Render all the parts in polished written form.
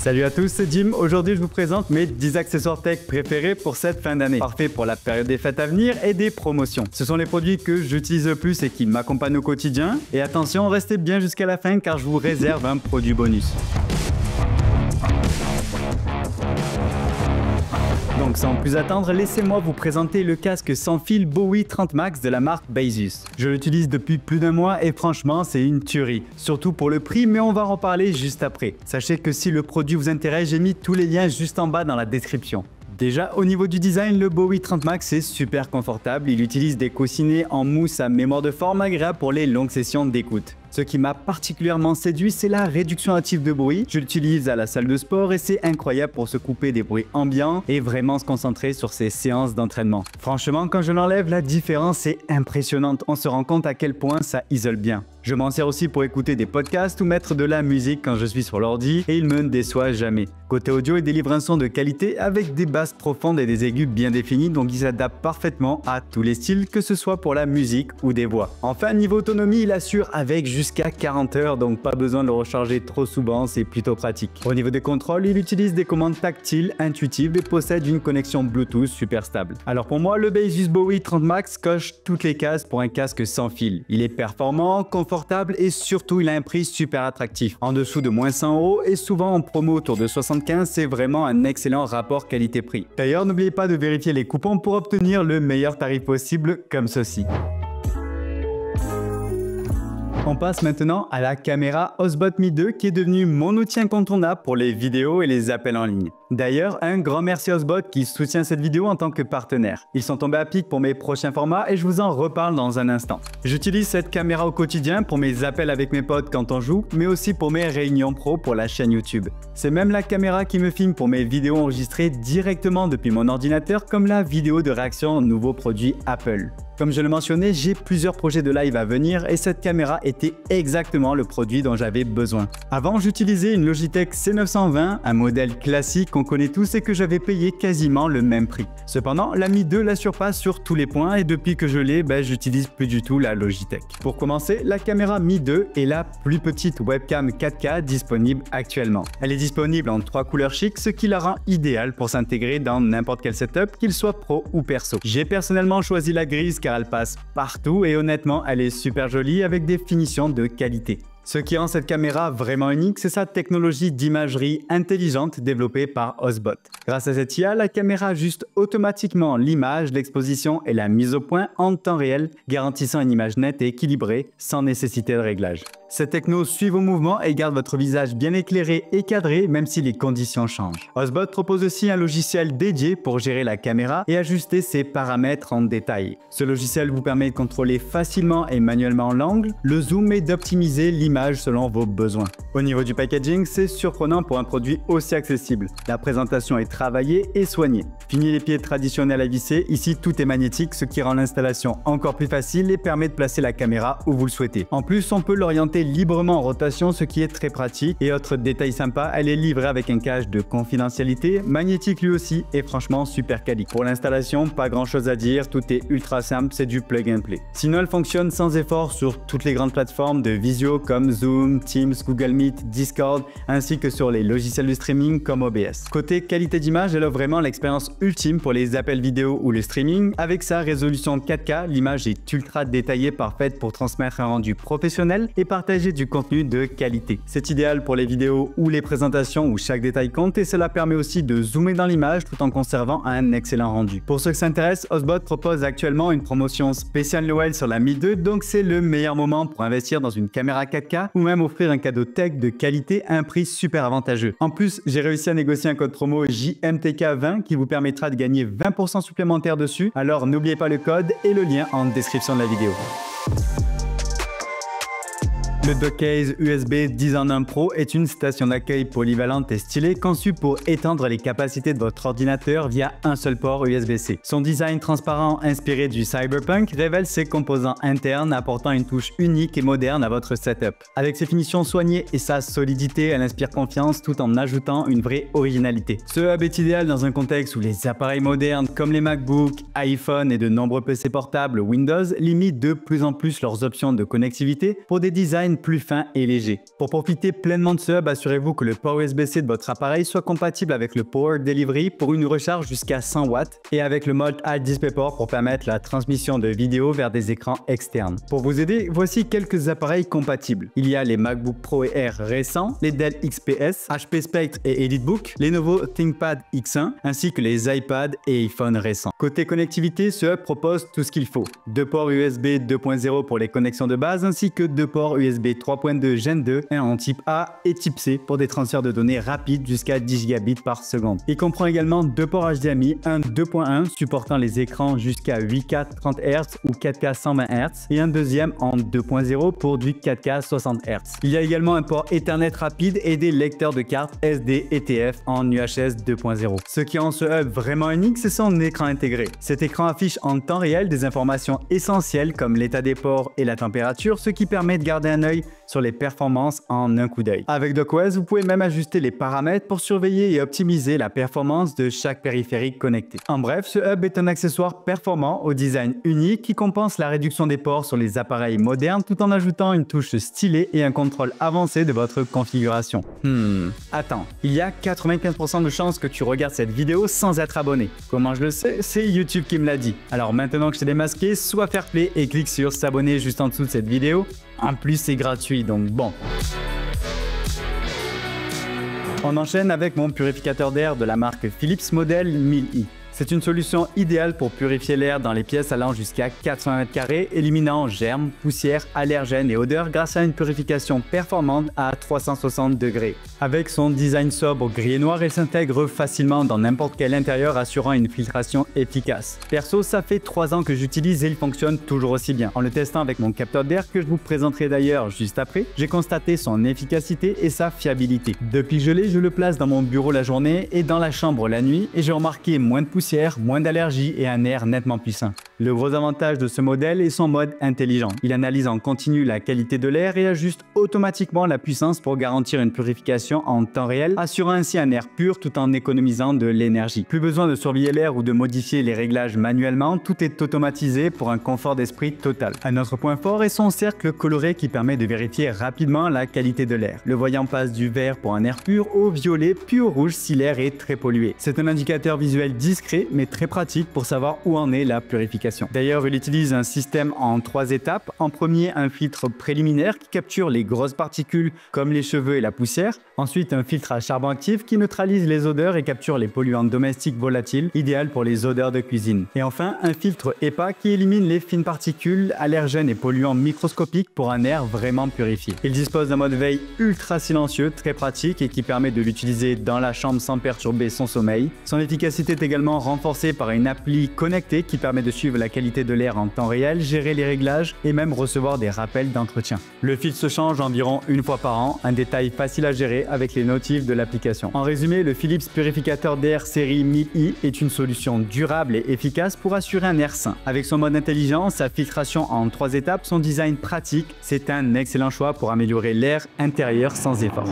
Salut à tous, c'est Jim. Aujourd'hui, je vous présente mes 10 accessoires tech préférés pour cette fin d'année. Parfait pour la période des fêtes à venir et des promotions. Ce sont les produits que j'utilise le plus et qui m'accompagnent au quotidien. Et attention, restez bien jusqu'à la fin car je vous réserve un produit bonus. Donc sans plus attendre, laissez-moi vous présenter le casque sans fil Bowie 30 Max de la marque Baseus. Je l'utilise depuis plus d'un mois et franchement c'est une tuerie. Surtout pour le prix, mais on va en parler juste après. Sachez que si le produit vous intéresse, j'ai mis tous les liens juste en bas dans la description. Déjà, au niveau du design, le Bowie 30 Max est super confortable. Il utilise des coussinets en mousse à mémoire de forme agréable pour les longues sessions d'écoute. Ce qui m'a particulièrement séduit, c'est la réduction active de bruit. Je l'utilise à la salle de sport et c'est incroyable pour se couper des bruits ambiants et vraiment se concentrer sur ses séances d'entraînement. Franchement, quand je l'enlève, la différence est impressionnante. On se rend compte à quel point ça isole bien. Je m'en sers aussi pour écouter des podcasts ou mettre de la musique quand je suis sur l'ordi et il me déçoit jamais. Côté audio, il délivre un son de qualité avec des basses profondes et des aigus bien définis, donc il s'adapte parfaitement à tous les styles, que ce soit pour la musique ou des voix. Enfin, niveau autonomie, il assure avec jusqu'à 40 heures, donc pas besoin de le recharger trop souvent, c'est plutôt pratique. Au niveau des contrôles, il utilise des commandes tactiles, intuitives et possède une connexion Bluetooth super stable. Alors pour moi, le Baseus Bowie 30 Max coche toutes les cases pour un casque sans fil. Il est performant, confortable et surtout il a un prix super attractif. En dessous de moins 100 € et souvent en promo autour de 75, c'est vraiment un excellent rapport qualité-prix. D'ailleurs, n'oubliez pas de vérifier les coupons pour obtenir le meilleur tarif possible comme ceci. On passe maintenant à la caméra Osbot Mi 2 qui est devenue mon outil incontournable pour les vidéos et les appels en ligne. D'ailleurs, un grand merci à Osbot qui soutient cette vidéo en tant que partenaire. Ils sont tombés à pic pour mes prochains formats et je vous en reparle dans un instant. J'utilise cette caméra au quotidien pour mes appels avec mes potes quand on joue, mais aussi pour mes réunions pro pour la chaîne YouTube. C'est même la caméra qui me filme pour mes vidéos enregistrées directement depuis mon ordinateur comme la vidéo de réaction aux nouveaux produits Apple. Comme je le mentionnais, j'ai plusieurs projets de live à venir et cette caméra était exactement le produit dont j'avais besoin. Avant, j'utilisais une Logitech C920, un modèle classique qu'on connaît tous et que j'avais payé quasiment le même prix. Cependant, la Mi 2 la surpasse sur tous les points et depuis que je l'ai, j'utilise plus du tout la Logitech. Pour commencer, la caméra Mi 2 est la plus petite webcam 4K disponible actuellement. Elle est disponible en 3 couleurs chic, ce qui la rend idéale pour s'intégrer dans n'importe quel setup, qu'il soit pro ou perso. J'ai personnellement choisi la grise car elle passe partout et honnêtement, elle est super jolie avec des finitions de qualité. Ce qui rend cette caméra vraiment unique, c'est sa technologie d'imagerie intelligente développée par Osbot. Grâce à cette IA, la caméra ajuste automatiquement l'image, l'exposition et la mise au point en temps réel, garantissant une image nette et équilibrée sans nécessité de réglage. Cette techno suit vos mouvements et garde votre visage bien éclairé et cadré même si les conditions changent. Osbot propose aussi un logiciel dédié pour gérer la caméra et ajuster ses paramètres en détail. Ce logiciel vous permet de contrôler facilement et manuellement l'angle, le zoom et d'optimiser l'image selon vos besoins. Au niveau du packaging, c'est surprenant pour un produit aussi accessible. La présentation est travaillée et soignée. Fini les pieds traditionnels à visser, ici tout est magnétique, ce qui rend l'installation encore plus facile et permet de placer la caméra où vous le souhaitez. En plus, on peut l'orienter librement en rotation, ce qui est très pratique. Et autre détail sympa, elle est livrée avec un cache de confidentialité, magnétique lui aussi et franchement super quali. Pour l'installation, pas grand chose à dire, tout est ultra simple, c'est du plug and play. Sinon, elle fonctionne sans effort sur toutes les grandes plateformes de visio comme Zoom, Teams, Google Meet, Discord, ainsi que sur les logiciels de streaming comme OBS. Côté qualité d'image, elle offre vraiment l'expérience ultime pour les appels vidéo ou le streaming. Avec sa résolution 4K, l'image est ultra détaillée, parfaite pour transmettre un rendu professionnel et partager du contenu de qualité. C'est idéal pour les vidéos ou les présentations où chaque détail compte et cela permet aussi de zoomer dans l'image tout en conservant un excellent rendu. Pour ceux qui s'intéressent, Osbot propose actuellement une promotion spéciale Noël sur la Mi 2, donc c'est le meilleur moment pour investir dans une caméra 4K ou même offrir un cadeau tech de qualité à un prix super avantageux. En plus, j'ai réussi à négocier un code promo JMTK20 qui vous permettra de gagner 20% supplémentaire dessus, alors n'oubliez pas le code et le lien en description de la vidéo. Le Dockcase USB 10 en 1 Pro est une station d'accueil polyvalente et stylée conçue pour étendre les capacités de votre ordinateur via un seul port USB-C. Son design transparent inspiré du cyberpunk révèle ses composants internes apportant une touche unique et moderne à votre setup. Avec ses finitions soignées et sa solidité, elle inspire confiance tout en ajoutant une vraie originalité. Ce hub est idéal dans un contexte où les appareils modernes comme les MacBook, iPhone et de nombreux PC portables Windows limitent de plus en plus leurs options de connectivité pour des designs design plus fin et léger. Pour profiter pleinement de ce hub, assurez-vous que le port USB-C de votre appareil soit compatible avec le Power Delivery pour une recharge jusqu'à 100 watts et avec le mode Alt DisplayPort pour permettre la transmission de vidéos vers des écrans externes. Pour vous aider, voici quelques appareils compatibles. Il y a les MacBook Pro et Air récents, les Dell XPS, HP Spectre et EliteBook, les nouveaux ThinkPad X1 ainsi que les iPad et iPhone récents. Côté connectivité, ce hub propose tout ce qu'il faut. 2 ports USB 2.0 pour les connexions de base ainsi que 2 ports USB 3.2 Gen 2, un en type A et type C pour des transferts de données rapides jusqu'à 10 Gb par seconde. Il comprend également 2 ports HDMI, un 2.1 supportant les écrans jusqu'à 8K 30 Hz ou 4K 120 Hz et un deuxième en 2.0 pour du 4K 60 Hz. Il y a également un port Ethernet rapide et des lecteurs de cartes SD et TF en UHS 2.0. Ce qui rend ce hub vraiment unique, c'est son écran intégré. Cet écran affiche en temps réel des informations essentielles comme l'état des ports et la température, ce qui permet de garder un œil sur les performances en un coup d'œil. Avec DockOS, vous pouvez même ajuster les paramètres pour surveiller et optimiser la performance de chaque périphérique connecté. En bref, ce hub est un accessoire performant au design unique qui compense la réduction des ports sur les appareils modernes tout en ajoutant une touche stylée et un contrôle avancé de votre configuration. Attends, il y a 95% de chances que tu regardes cette vidéo sans être abonné. Comment je le sais? C'est YouTube qui me l'a dit. Alors maintenant que je t'ai démasqué, sois fair play et clique sur s'abonner juste en dessous de cette vidéo. En plus, c'est gratuit, donc bon. On enchaîne avec mon purificateur d'air de la marque Philips modèle 1000i. C'est une solution idéale pour purifier l'air dans les pièces allant jusqu'à 400 m², éliminant germes, poussières, allergènes et odeurs grâce à une purification performante à 360 degrés. Avec son design sobre gris et noir, elle s'intègre facilement dans n'importe quel intérieur, assurant une filtration efficace. Perso, ça fait 3 ans que j'utilise et il fonctionne toujours aussi bien. En le testant avec mon capteur d'air que je vous présenterai d'ailleurs juste après, j'ai constaté son efficacité et sa fiabilité. Depuis que je l'ai, je le place dans mon bureau la journée et dans la chambre la nuit et j'ai remarqué moins de poussière, moins d'allergies et un air nettement plus sain. Le gros avantage de ce modèle est son mode intelligent. Il analyse en continu la qualité de l'air et ajuste automatiquement la puissance pour garantir une purification en temps réel, assurant ainsi un air pur tout en économisant de l'énergie. Plus besoin de surveiller l'air ou de modifier les réglages manuellement, tout est automatisé pour un confort d'esprit total. Un autre point fort est son cercle coloré qui permet de vérifier rapidement la qualité de l'air. Le voyant passe du vert pour un air pur au violet puis au rouge si l'air est très pollué. C'est un indicateur visuel discret mais très pratique pour savoir où en est la purification. D'ailleurs, il utilise un système en 3 étapes. En premier, un filtre préliminaire qui capture les grosses particules comme les cheveux et la poussière. Ensuite, un filtre à charbon actif qui neutralise les odeurs et capture les polluants domestiques volatiles, idéal pour les odeurs de cuisine. Et enfin, un filtre HEPA qui élimine les fines particules, allergènes et polluants microscopiques pour un air vraiment purifié. Il dispose d'un mode veille ultra silencieux, très pratique et qui permet de l'utiliser dans la chambre sans perturber son sommeil. Son efficacité est également renforcée par une appli connectée qui permet de suivre la qualité de l'air en temps réel, gérer les réglages et même recevoir des rappels d'entretien. Le filtre se change environ une fois par an, un détail facile à gérer avec les notifs de l'application. En résumé, le Philips purificateur d'air série 1000i est une solution durable et efficace pour assurer un air sain. Avec son mode intelligent, sa filtration en 3 étapes, son design pratique, c'est un excellent choix pour améliorer l'air intérieur sans effort.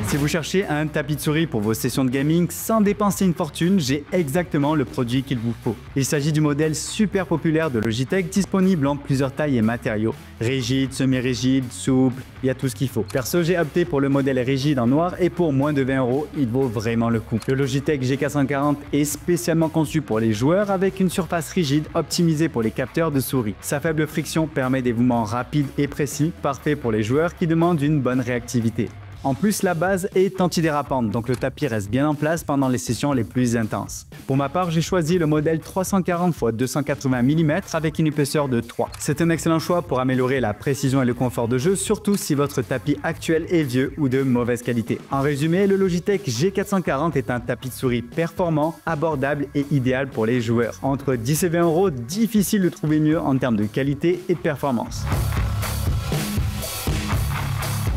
Si vous cherchez un tapis de souris pour vos sessions de gaming sans dépenser une fortune, j'ai exactement le produit qu'il vous faut. Il s'agit du modèle super populaire de Logitech disponible en plusieurs tailles et matériaux. Rigide, semi-rigide, souple, il y a tout ce qu'il faut. Perso, j'ai opté pour le modèle rigide en noir et pour moins de 20 €, il vaut vraiment le coup. Le Logitech G440 est spécialement conçu pour les joueurs avec une surface rigide optimisée pour les capteurs de souris. Sa faible friction permet des mouvements rapides et précis, parfait pour les joueurs qui demandent une bonne réactivité. En plus, la base est antidérapante, donc le tapis reste bien en place pendant les sessions les plus intenses. Pour ma part, j'ai choisi le modèle 340 x 280 mm avec une épaisseur de 3. C'est un excellent choix pour améliorer la précision et le confort de jeu, surtout si votre tapis actuel est vieux ou de mauvaise qualité. En résumé, le Logitech G440 est un tapis de souris performant, abordable et idéal pour les joueurs. Entre 10 et 20 €, difficile de trouver mieux en termes de qualité et de performance.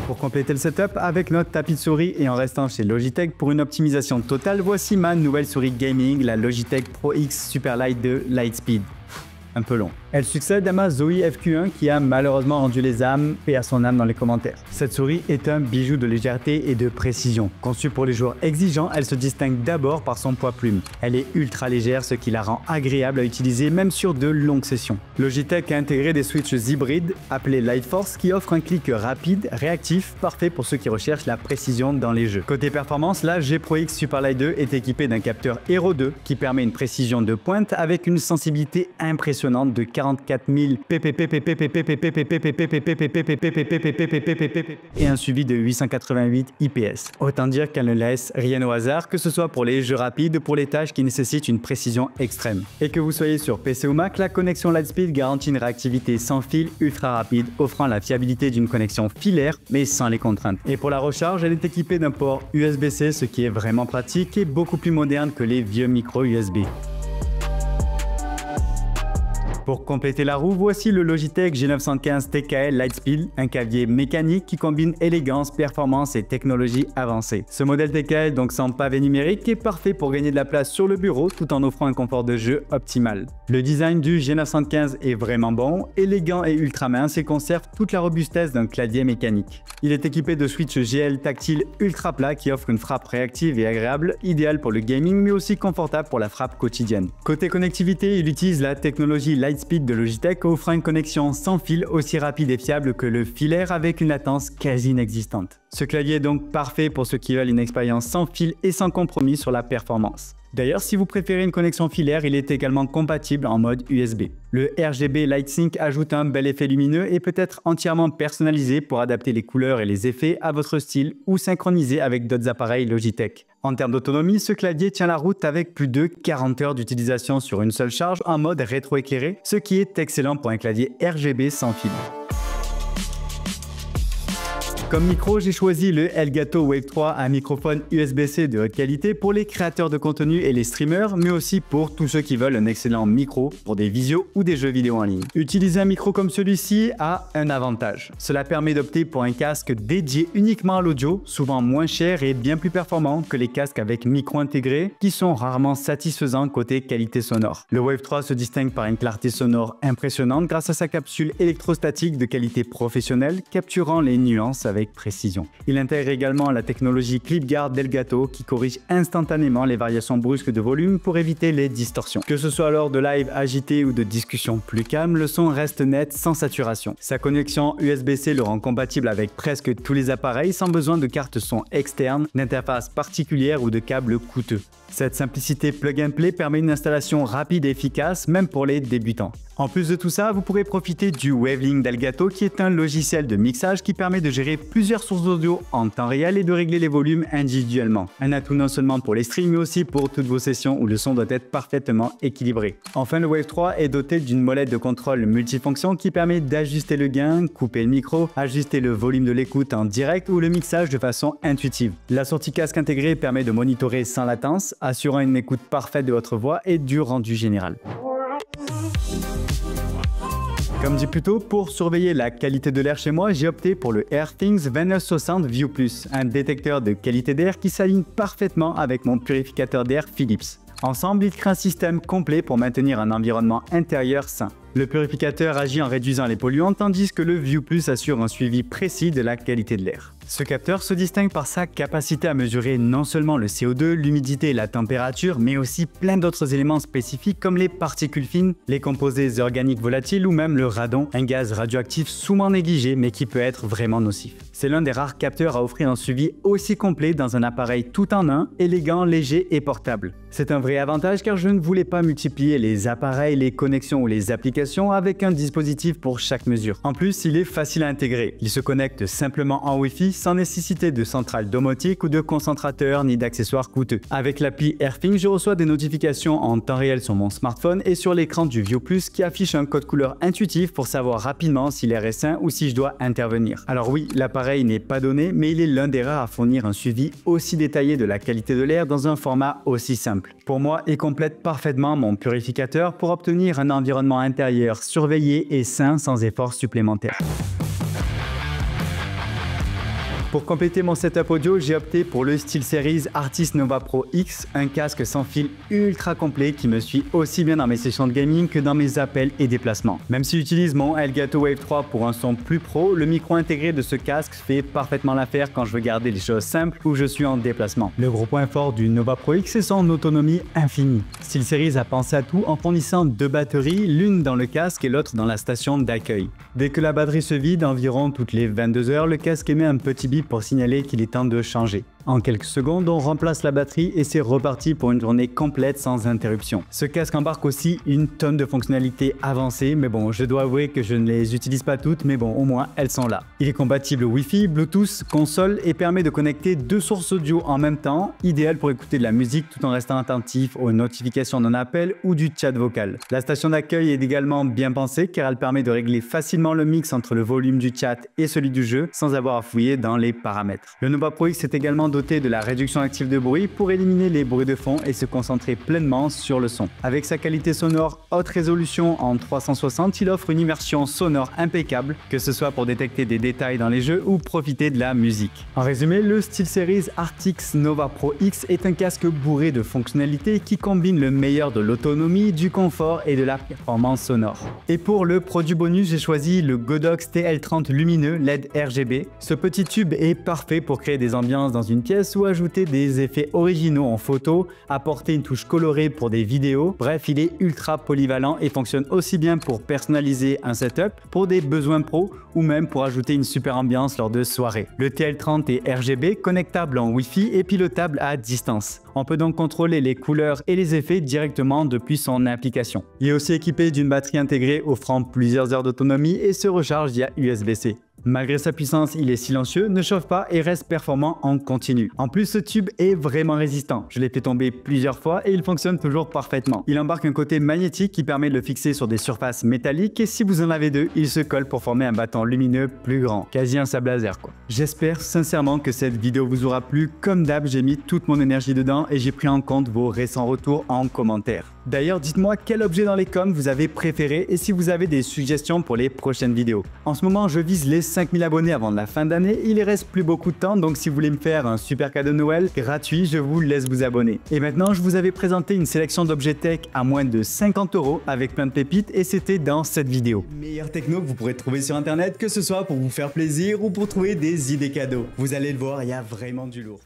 Pour compléter le setup avec notre tapis de souris et en restant chez Logitech pour une optimisation totale, voici ma nouvelle souris gaming, la Logitech Pro X Super Light 2 Lightspeed. Un peu long. Elle succède à ma Zoe FQ1 qui a malheureusement rendu les âmes, paix à son âme dans les commentaires. Cette souris est un bijou de légèreté et de précision. Conçue pour les joueurs exigeants, elle se distingue d'abord par son poids plume. Elle est ultra légère, ce qui la rend agréable à utiliser même sur de longues sessions. Logitech a intégré des switches hybrides appelés Lightforce qui offrent un clic rapide, réactif, parfait pour ceux qui recherchent la précision dans les jeux. Côté performance, la G Pro X Superlight 2 est équipée d'un capteur Hero 2 qui permet une précision de pointe avec une sensibilité impressionnante de 44 000 et un suivi de 888 IPS. Autant dire qu'elle ne laisse rien au hasard, que ce soit pour les jeux rapides ou pour les tâches qui nécessitent une précision extrême. Et que vous soyez sur PC ou Mac, la connexion Lightspeed garantit une réactivité sans fil ultra rapide, offrant la fiabilité d'une connexion filaire mais sans les contraintes. Et pour la recharge, elle est équipée d'un port USB-C, ce qui est vraiment pratique et beaucoup plus moderne que les vieux micros USB. Pour compléter la roue, voici le Logitech G915 TKL Lightspeed, un clavier mécanique qui combine élégance, performance et technologie avancée. Ce modèle TKL, donc sans pavé numérique, est parfait pour gagner de la place sur le bureau tout en offrant un confort de jeu optimal. Le design du G915 est vraiment bon, élégant et ultra mince et conserve toute la robustesse d'un clavier mécanique. Il est équipé de switch GL tactile ultra plat qui offre une frappe réactive et agréable, idéale pour le gaming mais aussi confortable pour la frappe quotidienne. Côté connectivité, il utilise la technologie Lightspeed de Logitech offrant une connexion sans fil aussi rapide et fiable que le filaire avec une latence quasi inexistante. Ce clavier est donc parfait pour ceux qui veulent une expérience sans fil et sans compromis sur la performance. D'ailleurs, si vous préférez une connexion filaire, il est également compatible en mode USB. Le RGB LightSync ajoute un bel effet lumineux et peut être entièrement personnalisé pour adapter les couleurs et les effets à votre style ou synchroniser avec d'autres appareils Logitech. En termes d'autonomie, ce clavier tient la route avec plus de 40 heures d'utilisation sur une seule charge en mode rétroéclairé, ce qui est excellent pour un clavier RGB sans fil. Comme micro, j'ai choisi le Elgato Wave 3, un microphone USB-C de haute qualité pour les créateurs de contenu et les streamers, mais aussi pour tous ceux qui veulent un excellent micro pour des visios ou des jeux vidéo en ligne. Utiliser un micro comme celui-ci a un avantage. Cela permet d'opter pour un casque dédié uniquement à l'audio, souvent moins cher et bien plus performant que les casques avec micro intégré, qui sont rarement satisfaisants côté qualité sonore. Le Wave 3 se distingue par une clarté sonore impressionnante grâce à sa capsule électrostatique de qualité professionnelle, capturant les nuances avec précision. Il intègre également la technologie ClipGuard d'Elgato qui corrige instantanément les variations brusques de volume pour éviter les distorsions. Que ce soit lors de live agités ou de discussions plus calmes, le son reste net sans saturation. Sa connexion USB-C le rend compatible avec presque tous les appareils sans besoin de carte son externe, d'interface particulière ou de câbles coûteux. Cette simplicité plug and play permet une installation rapide et efficace même pour les débutants. En plus de tout ça, vous pourrez profiter du Wavelink d'Elgato qui est un logiciel de mixage qui permet de gérer plusieurs sources audio en temps réel et de régler les volumes individuellement. Un atout non seulement pour les streams mais aussi pour toutes vos sessions où le son doit être parfaitement équilibré. Enfin, le Wave 3 est doté d'une molette de contrôle multifonction qui permet d'ajuster le gain, couper le micro, ajuster le volume de l'écoute en direct ou le mixage de façon intuitive. La sortie casque intégrée permet de monitorer sans latence, assurant une écoute parfaite de votre voix et du rendu général. Comme dit plus tôt, pour surveiller la qualité de l'air chez moi, j'ai opté pour le Airthings 2960 View Plus, un détecteur de qualité d'air qui s'aligne parfaitement avec mon purificateur d'air Philips. Ensemble, ils créent un système complet pour maintenir un environnement intérieur sain. Le purificateur agit en réduisant les polluants tandis que le View Plus assure un suivi précis de la qualité de l'air. Ce capteur se distingue par sa capacité à mesurer non seulement le CO2, l'humidité et la température, mais aussi plein d'autres éléments spécifiques comme les particules fines, les composés organiques volatiles ou même le radon, un gaz radioactif souvent négligé mais qui peut être vraiment nocif. C'est l'un des rares capteurs à offrir un suivi aussi complet dans un appareil tout en un, élégant, léger et portable. C'est un vrai avantage car je ne voulais pas multiplier les appareils, les connexions ou les applications avec un dispositif pour chaque mesure. En plus, il est facile à intégrer. Il se connecte simplement en Wi-Fi sans nécessité de centrale domotique ou de concentrateur ni d'accessoires coûteux. Avec l'appli Airthings, je reçois des notifications en temps réel sur mon smartphone et sur l'écran du View Plus qui affiche un code couleur intuitif pour savoir rapidement si l'air est sain ou si je dois intervenir. Alors oui, l'appareil n'est pas donné, mais il est l'un des rares à fournir un suivi aussi détaillé de la qualité de l'air dans un format aussi simple. Pour moi, il complète parfaitement mon purificateur pour obtenir un environnement intérieur surveillé et sain sans effort supplémentaire. Pour compléter mon setup audio, j'ai opté pour le SteelSeries Artis Nova Pro X, un casque sans fil ultra complet qui me suit aussi bien dans mes sessions de gaming que dans mes appels et déplacements. Même si j'utilise mon Elgato Wave 3 pour un son plus pro, le micro intégré de ce casque fait parfaitement l'affaire quand je veux garder les choses simples ou je suis en déplacement. Le gros point fort du Nova Pro X, c'est son autonomie infinie. SteelSeries a pensé à tout en fournissant deux batteries, l'une dans le casque et l'autre dans la station d'accueil. Dès que la batterie se vide, environ toutes les 22 heures, le casque émet un petit bip pour signaler qu'il est temps de changer. En quelques secondes, on remplace la batterie et c'est reparti pour une journée complète sans interruption. Ce casque embarque aussi une tonne de fonctionnalités avancées, mais bon, je dois avouer que je ne les utilise pas toutes, mais bon, au moins elles sont là. Il est compatible Wi-Fi, Bluetooth, console et permet de connecter deux sources audio en même temps, idéal pour écouter de la musique tout en restant attentif aux notifications d'un appel ou du chat vocal. La station d'accueil est également bien pensée car elle permet de régler facilement le mix entre le volume du chat et celui du jeu sans avoir à fouiller dans les paramètres. Le Nova Pro X est également doté de la réduction active de bruit pour éliminer les bruits de fond et se concentrer pleinement sur le son. Avec sa qualité sonore haute résolution en 360, il offre une immersion sonore impeccable, que ce soit pour détecter des détails dans les jeux ou profiter de la musique. En résumé, le SteelSeries Artis Nova Pro X est un casque bourré de fonctionnalités qui combine le meilleur de l'autonomie, du confort et de la performance sonore. Et pour le produit bonus, j'ai choisi le Godox TL30 lumineux LED RGB. Ce petit tube est parfait pour créer des ambiances dans une pièce ou ajouter des effets originaux en photo, apporter une touche colorée pour des vidéos. Bref, il est ultra polyvalent et fonctionne aussi bien pour personnaliser un setup, pour des besoins pro ou même pour ajouter une super ambiance lors de soirées. Le TL30 est RGB, connectable en Wi-Fi et pilotable à distance. On peut donc contrôler les couleurs et les effets directement depuis son application. Il est aussi équipé d'une batterie intégrée offrant plusieurs heures d'autonomie et se recharge via USB-C. Malgré sa puissance, il est silencieux, ne chauffe pas et reste performant en continu. En plus, ce tube est vraiment résistant. Je l'ai fait tomber plusieurs fois et il fonctionne toujours parfaitement. Il embarque un côté magnétique qui permet de le fixer sur des surfaces métalliques et si vous en avez deux, il se colle pour former un bâton lumineux plus grand. Quasi un sable laser quoi. J'espère sincèrement que cette vidéo vous aura plu. Comme d'hab, j'ai mis toute mon énergie dedans et j'ai pris en compte vos récents retours en commentaire. D'ailleurs, dites-moi quel objet dans les coms vous avez préféré et si vous avez des suggestions pour les prochaines vidéos. En ce moment, je vise les 5000 abonnés avant la fin d'année, il ne reste plus beaucoup de temps, donc si vous voulez me faire un super cadeau de Noël gratuit, je vous laisse vous abonner. Et maintenant, je vous avais présenté une sélection d'objets tech à moins de 50 € avec plein de pépites et c'était dans cette vidéo. Meilleure techno que vous pourrez trouver sur internet, que ce soit pour vous faire plaisir ou pour trouver des idées cadeaux. Vous allez le voir, il y a vraiment du lourd.